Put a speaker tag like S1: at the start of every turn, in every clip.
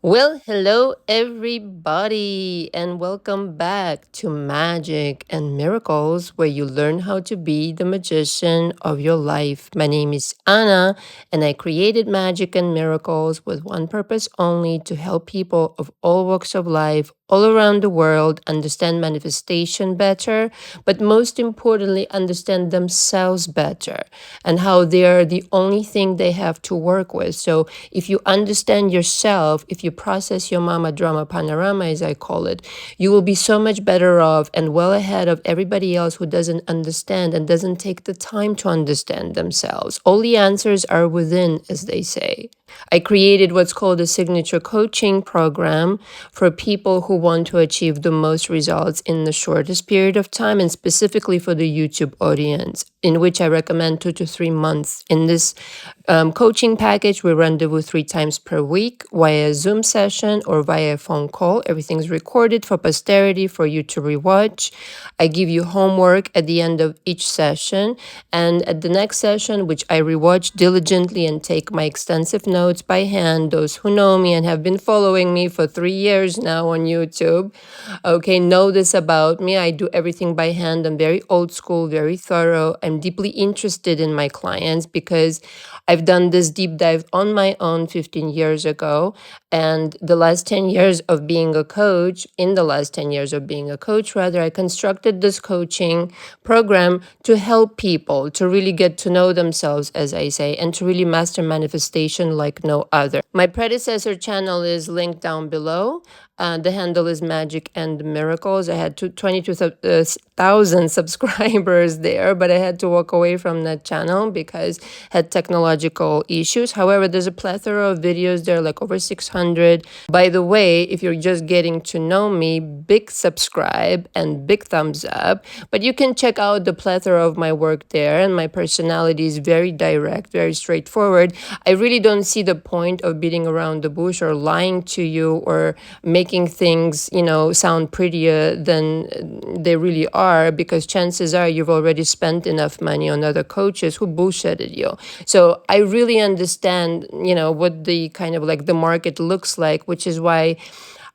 S1: Well, hello everybody, and welcome back to Magic and Miracles, where you learn how to be the magician of your life. My name is Anna, and I created Magic and Miracles with one purpose only: to help people of all walks of life all around the world understand manifestation better, but most importantly, understand themselves better and how they are the only thing they have to work with. So, if you understand yourself, if you process your mama drama panorama, as I call it, you will be so much better off and well ahead of everybody else who doesn't understand and doesn't take the time to understand themselves. All the answers are within, as they say. I created what's called a signature coaching program for people who want to achieve the most results in the shortest period of time, and specifically for the YouTube audience, in which I recommend 2 to 3 months. In this coaching package, we rendezvous 3 times per week via Zoom session or via phone call. Everything's recorded for posterity for you to rewatch. I give you homework at the end of each session, and at the next session, which I rewatch diligently and take my extensive notes by hand. Those who know me and have been following me for 3 years now on YouTube, okay, know this about me. I do everything by hand. I'm very old school, very thorough. I'm deeply interested in my clients because I've done this deep dive on my own 15 years ago. And the last 10 years of being a coach, in the last 10 years of being a coach, rather, I constructed this coaching program to help people to really get to know themselves, as I say, and to really master manifestation like no other. My predecessor channel is linked down below. The handle is Magic and Miracles. I had 22,000 subscribers there, but I had to walk away from that channel because I had technological issues. However, there's a plethora of videos there, like over 600. By the way, if you're just getting to know me, big subscribe and big thumbs up. But you can check out the plethora of my work there, and my personality is very direct, very straightforward. I really don't see the point of beating around the bush or lying to you or making things, sound prettier than they really are, because chances are you've already spent enough money on other coaches who bullshitted you. So I really understand, what the kind of like the market looks like, which is why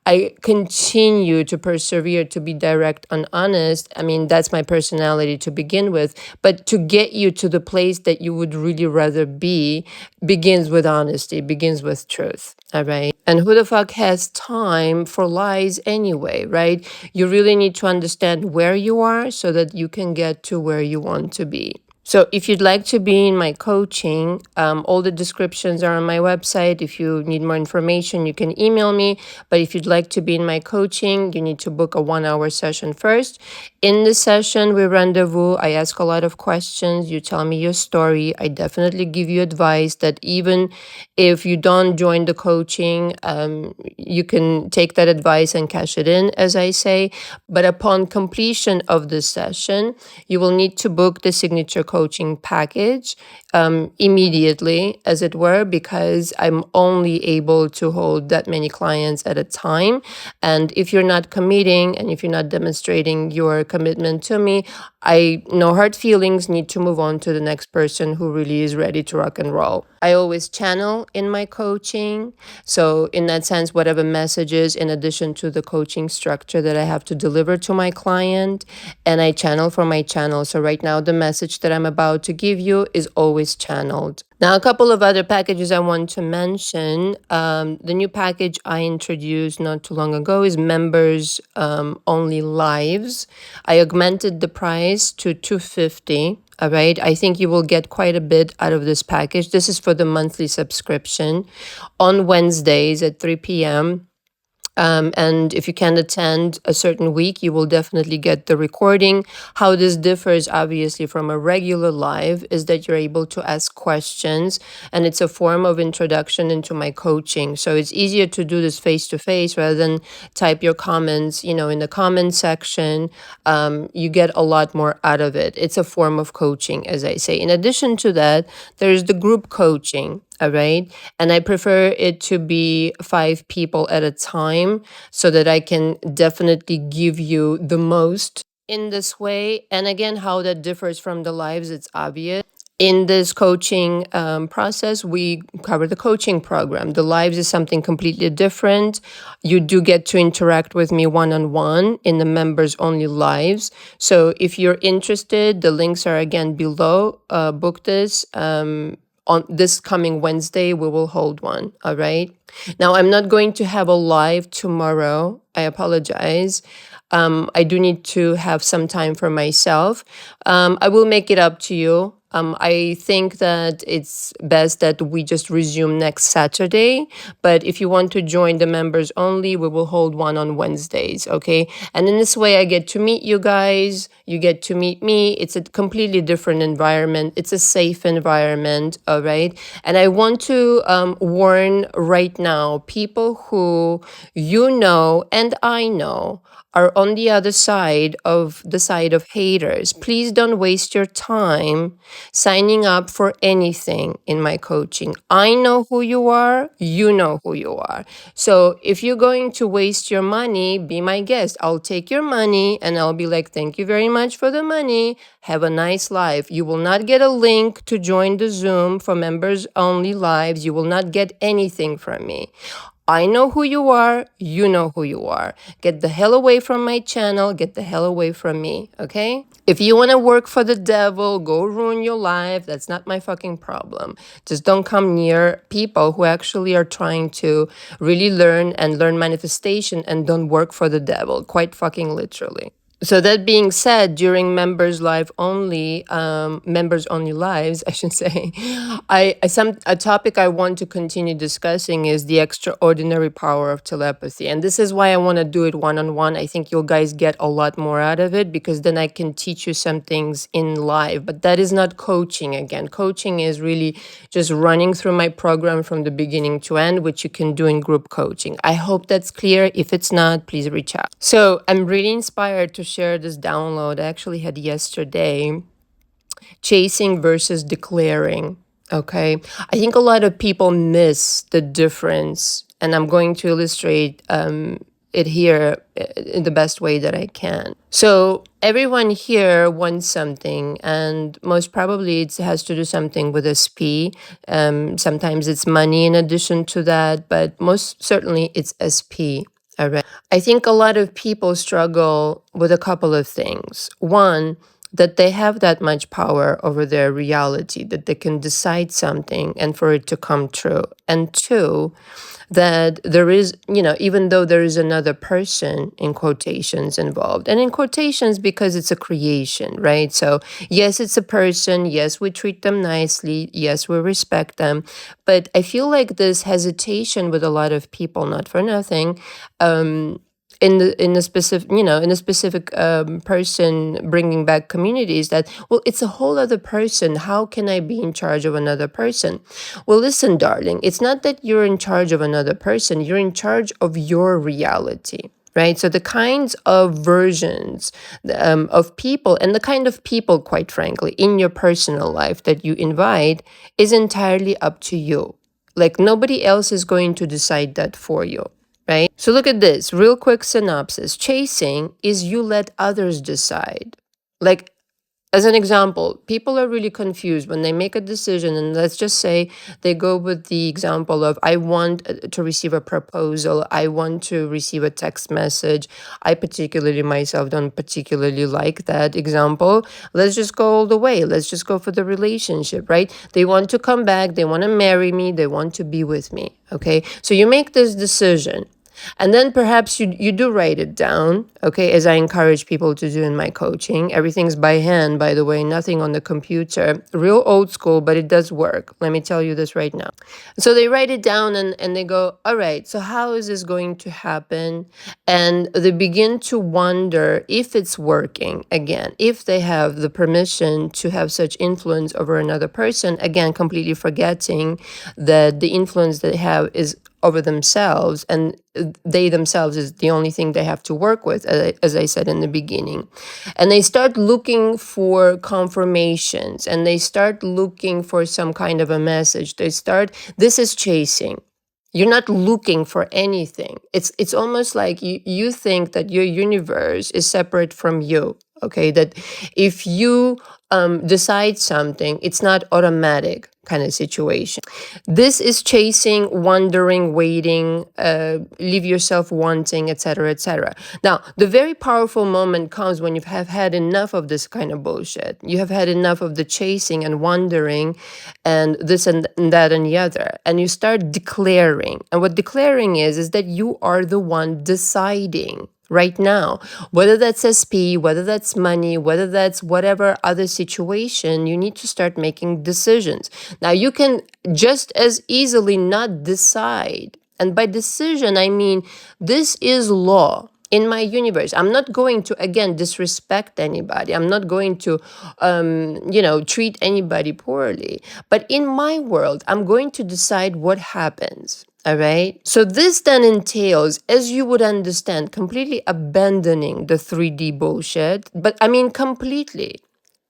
S1: I continue to persevere to be direct and honest. I mean, that's my personality to begin with. But to get you to the place that you would really rather be begins with honesty, begins with truth. All right. And who the fuck has time for lies anyway, right? You really need to understand where you are so that you can get to where you want to be. So if you'd like to be in my coaching, all the descriptions are on my website. If you need more information, you can email me. But if you'd like to be in my coaching, you need to book a 1 hour session first. In the session, we rendezvous. I ask a lot of questions. You tell me your story. I definitely give you advice that even if you don't join the coaching, you can take that advice and cash it in, as I say. But upon completion of this session, you will need to book the signature coaching package immediately, as it were, because I'm only able to hold that many clients at a time. And if you're not committing and if you're not demonstrating your commitment to me, no hard feelings, need to move on to the next person who really is ready to rock and roll. I always channel in my coaching. So in that sense, whatever messages, in addition to the coaching structure that I have to deliver to my client, and I channel from my channel. So right now, the message that I'm about to give you is always channeled. Now, a couple of other packages I want to mention. The new package I introduced not too long ago is members only lives. I augmented the price to $250. All right. I think you will get quite a bit out of this package. This is for the monthly subscription on Wednesdays at 3 p.m. And if you can attend a certain week, you will definitely get the recording. How this differs, obviously, from a regular live is that you're able to ask questions, and it's a form of introduction into my coaching. So it's easier to do this face to face rather than type your comments, in the comment section. You get a lot more out of it. It's a form of coaching, as I say. In addition to that, there's the group coaching. All right. And I prefer it to be 5 people at a time so that I can definitely give you the most in this way. And again, how that differs from the lives, it's obvious. In this coaching process, we cover the coaching program. The lives is something completely different. You do get to interact with me one-on-one in the members only lives. So if you're interested, the links are again below. Book this. On this coming Wednesday, we will hold one. All right. Now, I'm not going to have a live tomorrow. I apologize. I do need to have some time for myself. I will make it up to you. I think that it's best that we just resume next Saturday. But if you want to join the members only, we will hold one on Wednesdays, okay? And in this way, I get to meet you guys. You get to meet me. It's a completely different environment. It's a safe environment, all right? And I want to warn right now people who you know and I know are on the other side of the side of haters. Please don't waste your time signing up for anything in my coaching. I know who you are, you know who you are. So if you're going to waste your money, be my guest. I'll take your money and I'll be like, thank you very much for the money. Have a nice life. You will not get a link to join the Zoom for members only lives. You will not get anything from me. I know who you are, you know who you are. Get the hell away from my channel, get the hell away from me, okay? If you want to work for the devil, go ruin your life, that's not my fucking problem. Just don't come near people who actually are trying to really learn and learn manifestation and don't work for the devil, quite fucking literally. So that being said, during members only lives, I should say, a topic I want to continue discussing is the extraordinary power of telepathy, and this is why I want to do it one-on-one. I think you guys get a lot more out of it because then I can teach you some things in live. But that is not coaching. Again, coaching is really just running through my program from the beginning to end, which you can do in group coaching. I hope that's clear. If it's not, please reach out. So I'm really inspired to share this download I actually had yesterday, chasing versus declaring. Okay. I think a lot of people miss the difference, and I'm going to illustrate it here in the best way that I can. So everyone here wants something, and most probably it has to do something with SP. Sometimes it's money in addition to that, but most certainly it's SP. All right. I think a lot of people struggle with a couple of things. One, that they have that much power over their reality, that they can decide something and for it to come true. And two, that there is, even though there is another person in quotations involved, and in quotations because it's a creation, right? So yes, it's a person. Yes, we treat them nicely. Yes, we respect them. But I feel like this hesitation with a lot of people, not for nothing, in a specific person bringing back communities, that, well, it's a whole other person, how can I be in charge of another person? Well, listen, darling, it's not that you're in charge of another person, you're in charge of your reality, right? So the kinds of versions of people, and the kind of people, quite frankly, in your personal life that you invite is entirely up to you. Like, nobody else is going to decide that for you. Right? So look at this, real quick synopsis. Chasing is you let others decide. Like, as an example, people are really confused when they make a decision, and let's just say they go with the example of, I want to receive a proposal, I want to receive a text message. I particularly myself don't particularly like that example. Let's just go all the way. Let's just go for the relationship, right? They want to come back, they want to marry me, they want to be with me, okay? So you make this decision. And then perhaps you do write it down, okay, as I encourage people to do in my coaching. Everything's by hand, by the way, nothing on the computer. Real old school, but it does work. Let me tell you this right now. So they write it down and they go, all right, so how is this going to happen? And they begin to wonder if it's working, again, if they have the permission to have such influence over another person, again, completely forgetting that the influence they have is over themselves, and they themselves is the only thing they have to work with, as I said in the beginning. And they start looking for confirmations, and they start looking for some kind of a message. This is chasing. You're not looking for anything. It's almost like you think that your universe is separate from you. Okay, that if you decide something, it's not automatic kind of situation. This is chasing, wondering, waiting, leave yourself wanting, etc., etc. Now, the very powerful moment comes when you have had enough of this kind of bullshit. You have had enough of the chasing and wondering and this and that and the other. And you start declaring. And what declaring is that you are the one deciding right now, whether that's SP, whether that's money, whether that's whatever other situation, you need to start making decisions. Now, you can just as easily not decide. And by decision, I mean, this is law in my universe. I'm not going to, again, disrespect anybody. I'm not going to, treat anybody poorly. But in my world, I'm going to decide what happens. All right. So this then entails, as you would understand, completely abandoning the 3D bullshit. But I mean, completely.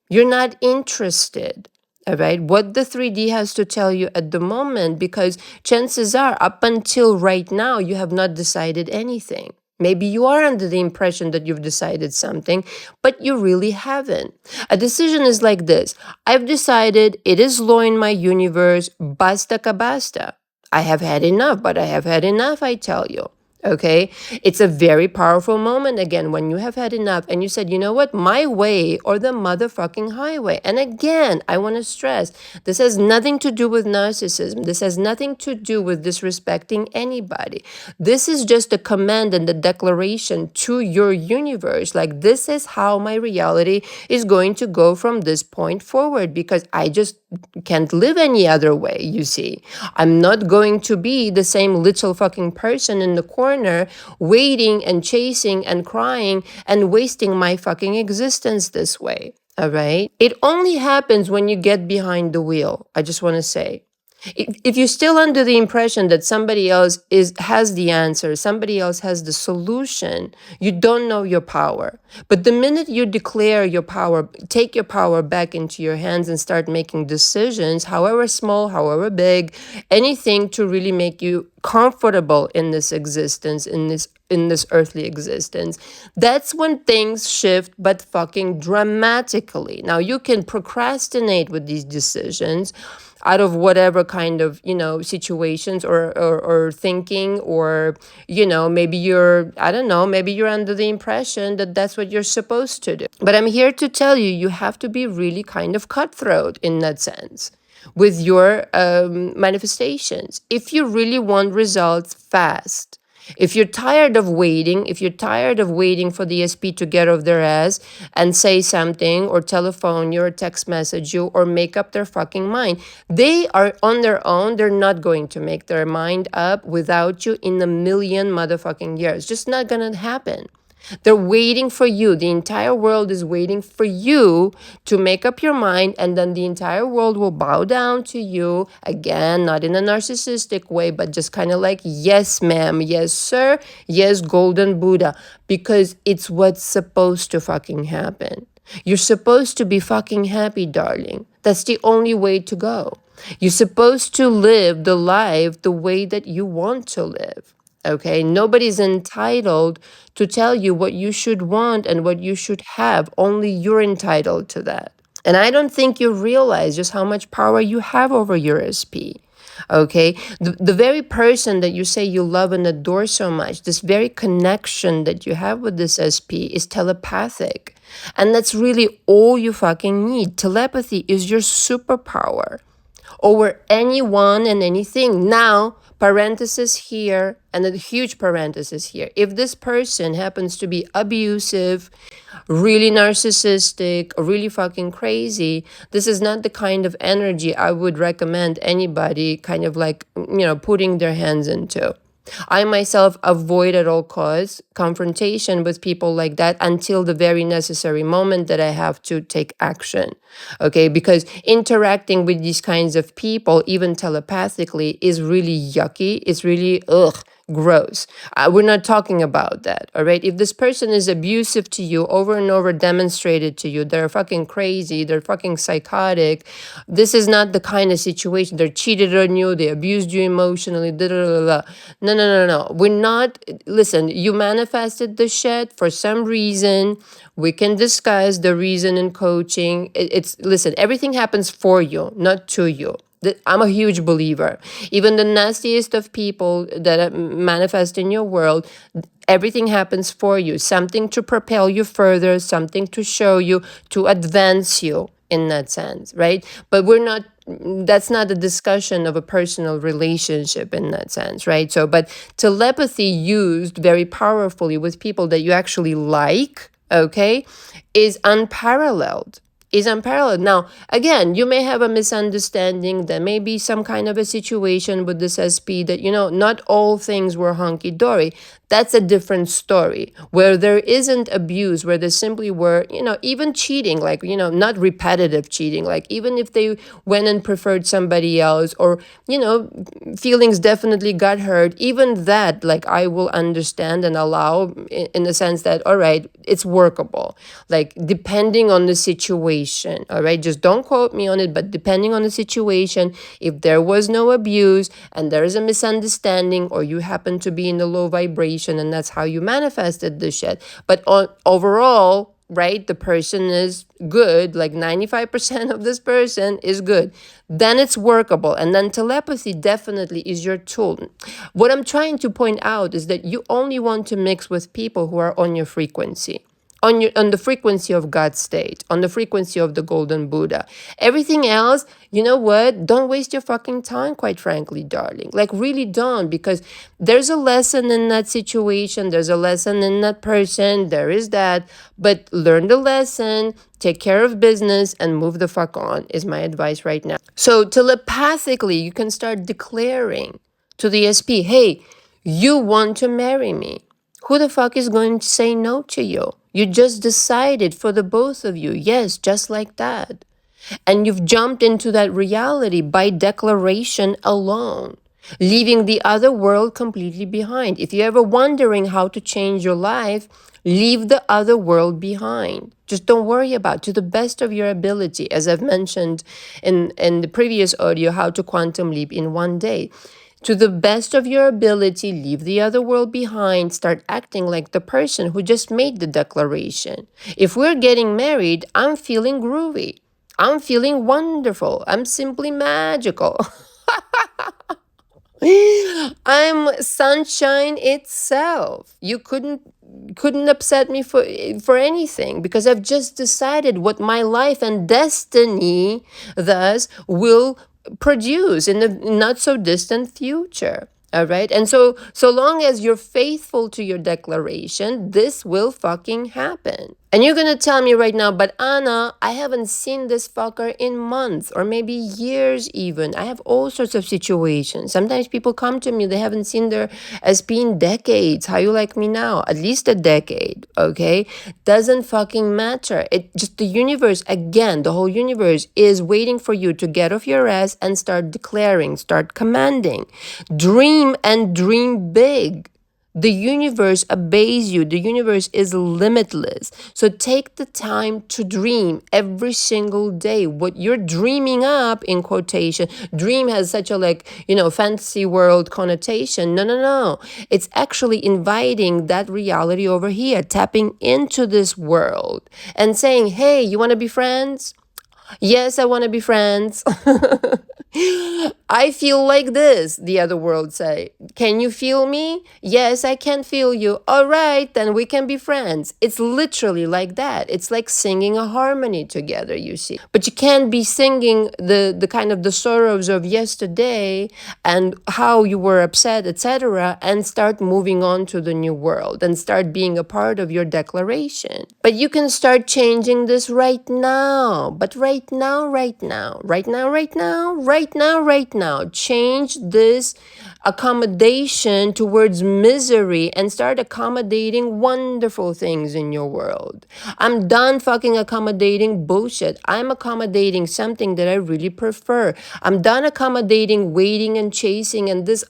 S1: You're not interested. All right. What the 3D has to tell you at the moment, because chances are, up until right now, you have not decided anything. Maybe you are under the impression that you've decided something, but you really haven't. A decision is like this. I've decided it is law in my universe, basta ka basta. I have had enough, but I have had enough, I tell you. Okay. It's a very powerful moment again when you have had enough and you said, you know what, my way or the motherfucking highway. And again, I want to stress, this has nothing to do with narcissism. This has nothing to do with disrespecting anybody. This is just a command and the declaration to your universe. Like, this is how my reality is going to go from this point forward, because I just can't live any other way, you see. I'm not going to be the same little fucking person in the corner waiting and chasing and crying and wasting my fucking existence this way. All right? It only happens when you get behind the wheel. I just want to say. If you're still under the impression that somebody else has the answer, somebody else has the solution, you don't know your power. But the minute you declare your power, take your power back into your hands and start making decisions, however small, however big, anything to really make you comfortable in this existence, in this earthly existence, that's when things shift, but fucking dramatically. Now, you can procrastinate with these decisions out of whatever kind of, situations or thinking, or, maybe I don't know, maybe you're under the impression that that's what you're supposed to do. But I'm here to tell you, you have to be really kind of cutthroat in that sense with your manifestations. If you really want results fast, if you're tired of waiting, for the SP to get off their ass and say something or telephone you or text message you or make up their fucking mind, they are on their own. They're not going to make their mind up without you in a million motherfucking years. Just not gonna happen. They're waiting for you. The entire world is waiting for you to make up your mind, and then the entire world will bow down to you. Again, not in a narcissistic way, but just kind of like, yes, ma'am, yes, sir, yes, golden Buddha, because it's what's supposed to fucking happen. You're supposed to be fucking happy, darling. That's the only way to go. You're supposed to live the life the way that you want to live. Okay, nobody's entitled to tell you what you should want and what you should have. Only you're entitled to that. And I don't think you realize just how much power you have over your SP. Okay, the very person that you say you love and adore so much, this very connection that you have with this SP is telepathic. And that's really all you fucking need. Telepathy is your superpower over anyone and anything. Now, parenthesis here and a huge parenthesis here. If this person happens to be abusive, really narcissistic, really fucking crazy, this is not the kind of energy I would recommend anybody kind of like, putting their hands into. I myself avoid at all costs confrontation with people like that until the very necessary moment that I have to take action. Okay, because interacting with these kinds of people, even telepathically, is really yucky. It's really, Gross. We're not talking about that, all right? If this person is abusive to you, over and over demonstrated to you, they're fucking crazy, they're fucking psychotic. This is not the kind of situation. They're cheated on you, they abused you emotionally, da da da da. No, no, no, no. We're not, listen, you manifested the shit for some reason. We can discuss the reason in coaching. Listen, everything happens for you, not to you. I'm a huge believer. Even the nastiest of people that manifest in your world, everything happens for you. Something to propel you further, something to show you, to advance you in that sense, right? But that's not a discussion of a personal relationship in that sense, right? So, but telepathy used very powerfully with people that you actually like, okay, is unparalleled, is unparalleled. Now, again, you may have a misunderstanding. There may be some kind of a situation with this SP that, not all things were hunky dory. That's a different story where there isn't abuse, where there simply were, even cheating, like, not repetitive cheating, like even if they went and preferred somebody else or, feelings definitely got hurt, even that, like, I will understand and allow in the sense that, all right, it's workable, like depending on the situation, all right? Just don't quote me on it, but depending on the situation, if there was no abuse and there is a misunderstanding or you happen to be in the low vibration and that's how you manifested the shit. But overall, right, the person is good, like 95% of this person is good, then it's workable. And then telepathy definitely is your tool. What I'm trying to point out is that you only want to mix with people who are on your frequency, on the frequency of God's state, on the frequency of the golden Buddha. Everything else, you know what? Don't waste your fucking time, quite frankly, darling. Like, really don't, because there's a lesson in that situation. There's a lesson in that person. There is that. But learn the lesson, take care of business, and move the fuck on, is my advice right now. So telepathically, you can start declaring to the SP, hey, you want to marry me. Who the fuck is going to say no to you? You just decided for the both of you. Yes, just like that. And you've jumped into that reality by declaration alone, leaving the other world completely behind. If you're ever wondering how to change your life, leave the other world behind. Just don't worry about it, to the best of your ability, as I've mentioned in the previous audio, how to quantum leap in one day. To the best of your ability, leave the other world behind. Start acting like the person who just made the declaration. If we're getting married, I'm feeling groovy. I'm feeling wonderful. I'm simply magical. I'm sunshine itself. You couldn't upset me for anything, because I've just decided what my life and destiny thus will produce in the not so distant future. All right. And so long as you're faithful to your declaration, this will fucking happen. And you're going to tell me right now, but Anna, I haven't seen this fucker in months or maybe years even. I have all sorts of situations. Sometimes people come to me, they haven't seen their SP in decades. How you like me now? At least a decade, okay? Doesn't fucking matter. It just, the universe, again, the whole universe is waiting for you to get off your ass and start declaring, start commanding. Dream and dream big. The universe obeys you. The universe is limitless. So take the time to dream every single day. What you're dreaming up, in quotation, dream has such a fantasy world connotation. No, no, no. It's actually inviting that reality over here, tapping into this world and saying, hey, you want to be friends? Yes, I want to be friends. I feel like this, the other world say. Can you feel me? Yes, I can feel you. All right, then we can be friends. It's literally like that. It's like singing a harmony together, you see. But you can't be singing the kind of the sorrows of yesterday and how you were upset, etc., and start moving on to the new world and start being a part of your declaration. But you can start changing this right now. But right now, change this accommodation towards misery and start accommodating wonderful things in your world. I'm done fucking accommodating bullshit. I'm accommodating something that I really prefer. I'm done accommodating waiting and chasing and this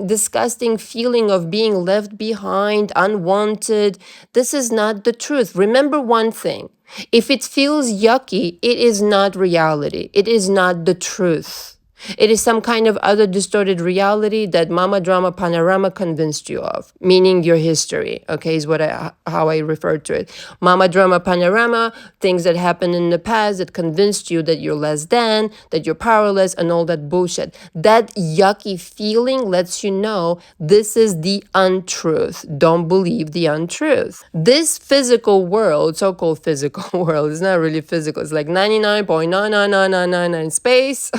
S1: disgusting feeling of being left behind, unwanted. This is not the truth. Remember one thing. If it feels yucky, it is not reality. It is not the truth. It is some kind of other distorted reality that Mama Drama Panorama convinced you of, meaning your history, okay, is how I refer to it. Mama Drama Panorama, things that happened in the past that convinced you that you're less than, that you're powerless, and all that bullshit. That yucky feeling lets you know this is the untruth. Don't believe the untruth. This physical world, so-called physical world, is not really physical. It's like 99.99999 space.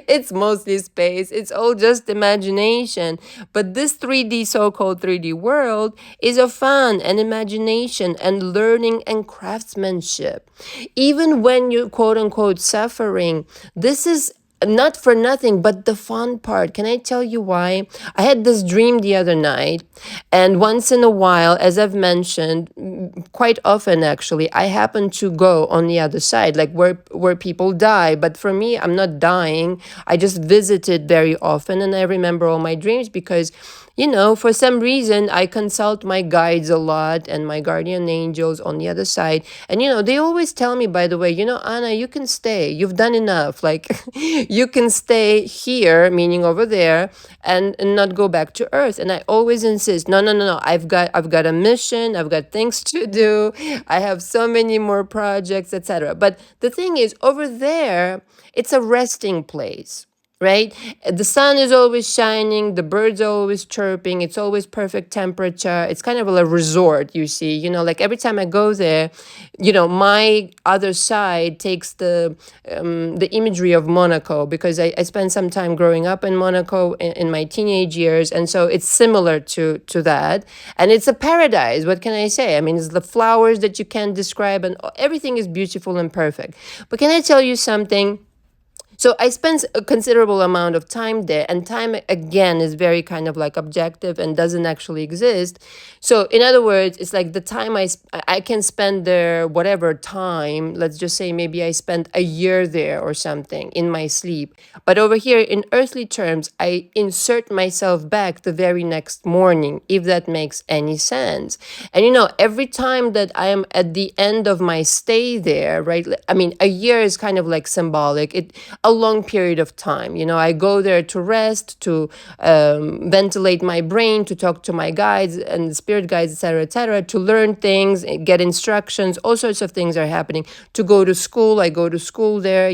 S1: It's mostly space. It's all just imagination. But this 3D, so-called 3D world is a fun and imagination and learning and craftsmanship. Even when you're quote unquote suffering, this is not for nothing, but the fun part. Can I tell you why? I had this dream the other night, and once in a while, as I've mentioned, quite often actually, I happen to go on the other side, like where people die. But for me, I'm not dying. I just visited very often, and I remember all my dreams because for some reason, I consult my guides a lot and my guardian angels on the other side. And, they always tell me, by the way, Anna, you can stay. You've done enough. Like, you can stay here, meaning over there, and not go back to Earth. And I always insist, no, no, no, no. I've got a mission. I've got things to do. I have so many more projects, etc. But the thing is, over there, it's a resting place. Right? The sun is always shining, the birds are always chirping, it's always perfect temperature. It's kind of a resort, you see. Like every time I go there, my other side takes the imagery of Monaco because I spent some time growing up in Monaco in my teenage years, and so it's similar to that. And it's a paradise. What can I say? I mean, it's the flowers that you can't describe, and everything is beautiful and perfect. But can I tell you something? So I spent a considerable amount of time there, and time again is very kind of like objective and doesn't actually exist. So in other words, it's like the time I can spend there, whatever time, let's just say maybe I spent a year there or something in my sleep. But over here in earthly terms, I insert myself back the very next morning, if that makes any sense. And every time that I am at the end of my stay there, right? I mean, a year is kind of like symbolic. A long period of time. I go there to rest, to ventilate my brain, to talk to my guides and spirit guides, etc., to learn things, get instructions, all sorts of things are happening. To go to school, I go to school there,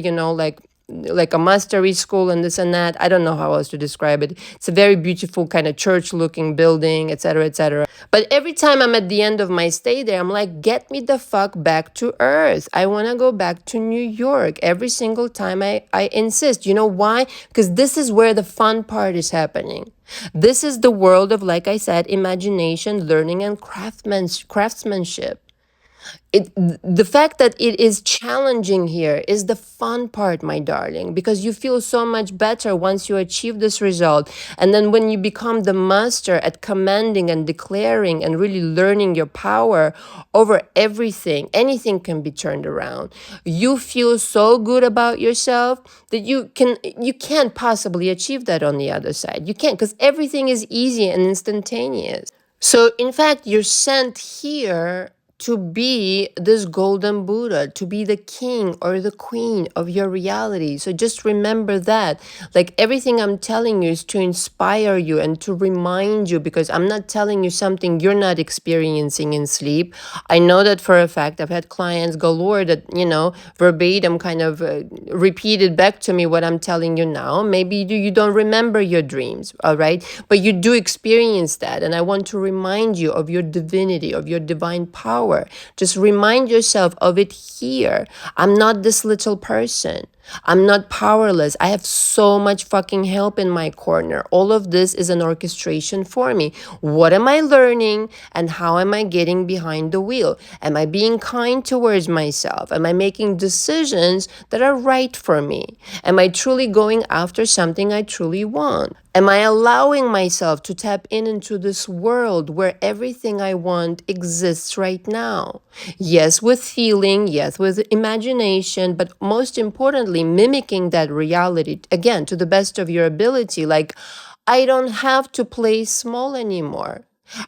S1: like a mastery school and this and that. I don't know how else to describe it. It's a very beautiful kind of church-looking building, etc., etc. But every time I'm at the end of my stay there, I'm like, get me the fuck back to Earth. I want to go back to New York. Every single time I insist. You know why? Because this is where the fun part is happening. This is the world of, like I said, imagination, learning, and craftsmanship. The fact that it is challenging here is the fun part, my darling, because you feel so much better once you achieve this result. And then when you become the master at commanding and declaring and really learning your power over everything, anything can be turned around. You feel so good about yourself that you can't possibly achieve that on the other side. You can't, because everything is easy and instantaneous. So in fact, you're sent here to be this golden Buddha, to be the king or the queen of your reality. So just remember that. Like everything I'm telling you is to inspire you and to remind you, because I'm not telling you something you're not experiencing in sleep. I know that for a fact. I've had clients galore that, verbatim kind of repeated back to me what I'm telling you now. Maybe you don't remember your dreams, all right? But you do experience that. And I want to remind you of your divinity, of your divine power. Just remind yourself of it here. I'm not this little person. I'm not powerless. I have so much fucking help in my corner. All of this is an orchestration for me. What am I learning and how am I getting behind the wheel? Am I being kind towards myself? Am I making decisions that are right for me? Am I truly going after something I truly want? Am I allowing myself to tap into this world where everything I want exists right now? Yes, with feeling, yes, with imagination, but most importantly, mimicking that reality again to the best of your ability. Like, I don't have to play small anymore.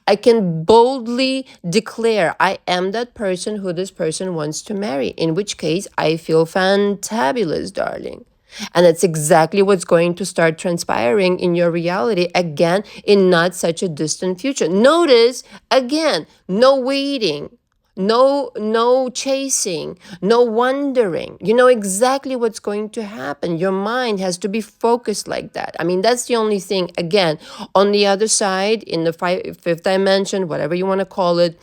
S1: I can boldly declare I am that person who this person wants to marry, in which case I feel fantabulous, darling. And that's exactly what's going to start transpiring in your reality again in not such a distant future. Notice again, no waiting. No chasing, no wondering. You know exactly what's going to happen. Your mind has to be focused like that. I mean, that's the only thing. Again, on the other side, in the fifth dimension, whatever you want to call it,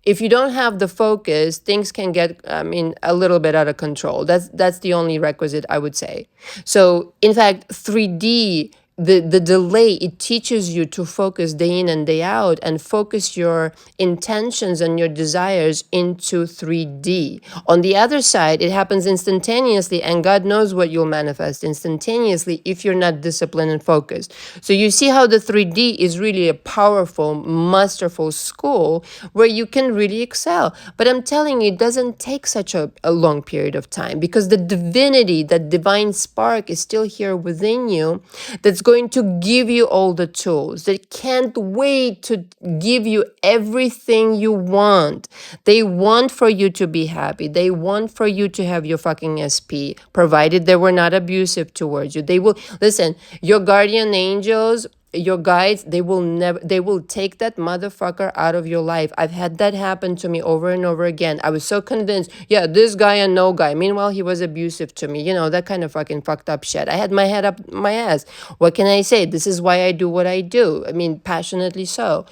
S1: if you don't have the focus, things can get, I mean, a little bit out of control. That's the only requisite, I would say. So in fact, 3D, the delay, it teaches you to focus day in and day out and focus your intentions and your desires into 3D. On the other side, it happens instantaneously, and God knows what you'll manifest instantaneously if you're not disciplined and focused. So you see how the 3D is really a powerful, masterful school where you can really excel. But I'm telling you, it doesn't take such a long period of time, because the divinity, that divine spark is still here within you, that's going to give you all the tools, that can't wait to give you everything you want. They want for you to be happy. They want for you to have your fucking SP, provided they were not abusive towards you. They will, listen, your guardian angels, your guides, they will take that motherfucker out of your life. I've had that happen to me over and over again. I was so convinced, yeah, this guy and no guy. Meanwhile, he was abusive to me. You know, that kind of fucking fucked up shit. I had my head up my ass. What can I say? This is why I do what I do. I mean, passionately so.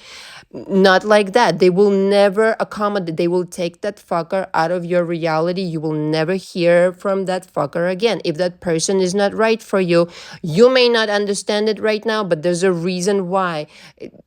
S1: Not like that. They will never accommodate. They will take that fucker out of your reality. You will never hear from that fucker again. If that person is not right for you, you may not understand it right now, but there's a reason why.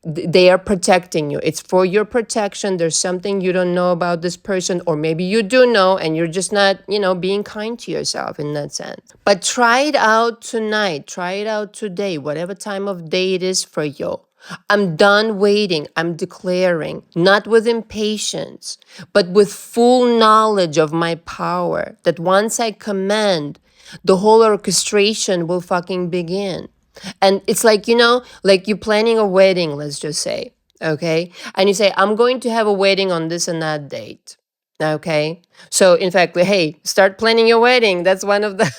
S1: They are protecting you. It's for your protection. There's something you don't know about this person, or maybe you do know and you're just not, being kind to yourself in that sense. But try it out tonight. Try it out today, whatever time of day it is for you. I'm done waiting. I'm declaring, not with impatience, but with full knowledge of my power, that once I command, the whole orchestration will fucking begin. And it's like, like you're planning a wedding, let's just say, okay? And you say, I'm going to have a wedding on this and that date, okay? So in fact, hey, start planning your wedding. That's one of the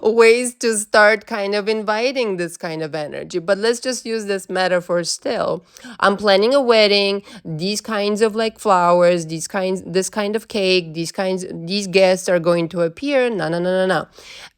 S1: ways to start kind of inviting this kind of energy. But let's just use this metaphor still. I'm planning a wedding, these kinds of like flowers, this kind of cake, these guests are going to appear. No.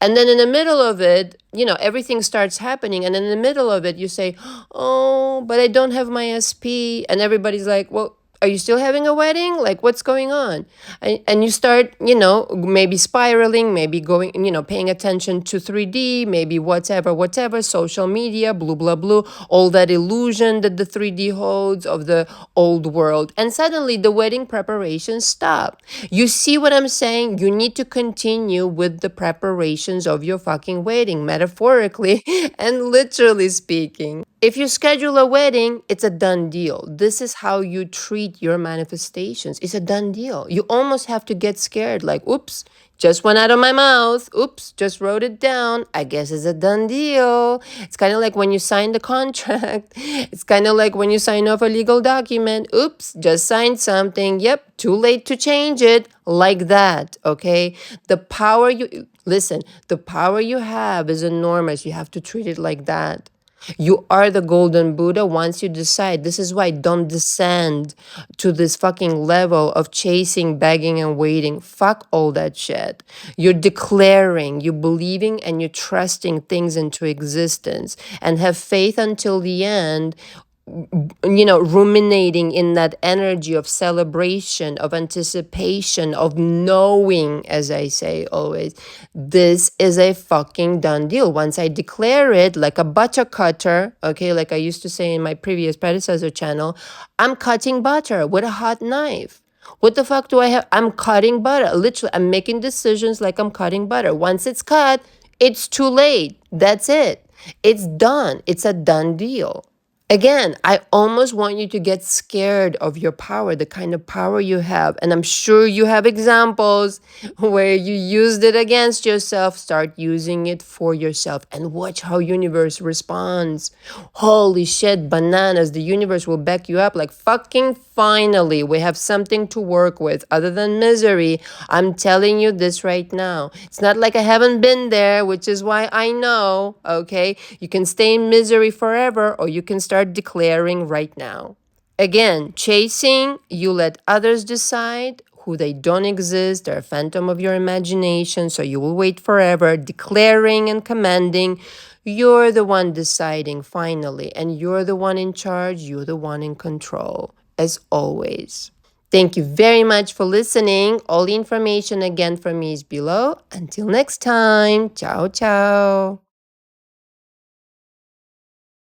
S1: And then in the middle of it, everything starts happening. And in the middle of it, you say, oh, but I don't have my SP. And everybody's like, well, are you still having a wedding? Like, what's going on? And you start, maybe spiraling, maybe going, paying attention to 3D, maybe whatever, social media, blah, blah, all that illusion that the 3D holds of the old world. And suddenly the wedding preparations stop. You see what I'm saying? You need to continue with the preparations of your fucking wedding, metaphorically and literally speaking. If you schedule a wedding, it's a done deal. This is how you treat your manifestations. It's a done deal. You almost have to get scared, like, oops, just went out of my mouth. Oops, just wrote it down. I guess it's a done deal. It's kind of like when you sign the contract. It's kind of like when you sign off a legal document. Oops, just signed something. Yep, too late to change it. Like that, okay? The power you have is enormous. You have to treat it like that. You are the golden Buddha once you decide. This is why don't descend to this fucking level of chasing, begging, and waiting. Fuck all that shit. You're declaring, you're believing, and you're trusting things into existence. And have faith until the end, ruminating in that energy of celebration, of anticipation, of knowing, as I say always, this is a fucking done deal. Once I declare it like a butter cutter, okay, like I used to say in my previous predecessor channel, I'm cutting butter with a hot knife. What the fuck do I have? I'm cutting butter. Literally, I'm making decisions like I'm cutting butter. Once it's cut, it's too late. That's it. It's done. It's a done deal. Again, I almost want you to get scared of your power, the kind of power you have. And I'm sure you have examples where you used it against yourself. Start using it for yourself and watch how universe responds. Holy shit, bananas. The universe will back you up like fucking finally. We have something to work with other than misery. I'm telling you this right now. It's not like I haven't been there, which is why I know, okay? You can stay in misery forever or you can start declaring right now. Again, chasing, you let others decide who they don't exist. They're a phantom of your imagination, so you will wait forever. Declaring and commanding, you're the one deciding finally, and you're the one in charge. You're the one in control, as always. Thank you very much for listening. All the information again from me is below. Until next time, ciao, ciao.